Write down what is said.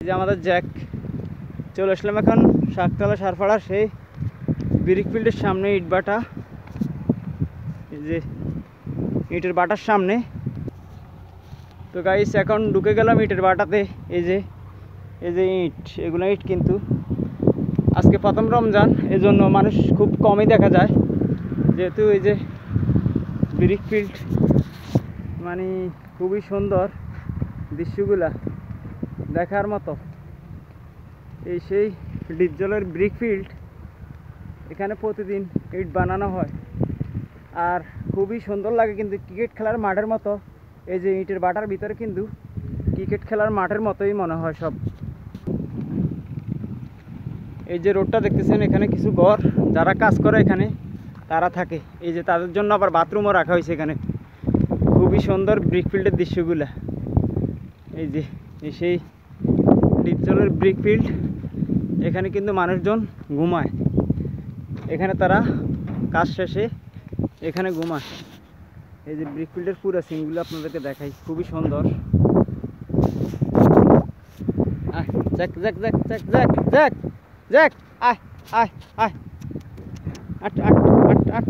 এই যে আমাদের জ্যাক চলে আসলাম এখন শাকতলা সারপাড়া সেই ব্রিক ফিল্ডের সামনে ইটভাটা, এই যে ইটের বাটার সামনে। তো গাইস এখন ঢুকে গেলাম ইটের বাটাতে। এই যে ইট, এগুলো ইট কিন্তু আজকে প্রথম রমজান, এই জন্য মানুষ খুব কমই দেখা যায়, যেহেতু এই যে ব্রিক ফিল্ড মানে খুবই সুন্দর, দৃশ্যগুলা দেখার মতো। এই সেই ডিপজলের ব্রিক ফিল্ড, এখানে প্রতিদিন ইট বানানো হয় আর খুবই সুন্দর লাগে, কিন্তু ক্রিকেট খেলার মাঠের মতো। এই যে ইটের বাটার ভিতরে কিন্তু ক্রিকেট খেলার মাঠের মতোই মনে হয় সব। এই যে রোডটা দেখতেছেন, এখানে কিছু ঘর, যারা কাজ করে এখানে তারা থাকে। এই যে তাদের জন্য আবার বাথরুমও রাখা হয়েছে এখানে। খুবই সুন্দর ব্রিক ফিল্ডের দৃশ্যগুলা। এই যে সেই ডিপজলের ব্রিক ফিল্ড, এখানে কিন্তু মানুষজন ঘুমায়, এখানে তারা কাজ শেষে এখানে ঘুমায়। এই যে ব্রিক ফিল্ডের পুরো সিনগুলো আপনাদেরকে দেখাই, খুবই সুন্দর। Jack Jack Jack Jack Jack Jack Jack আয় আয় আয়, আট আট আট আট।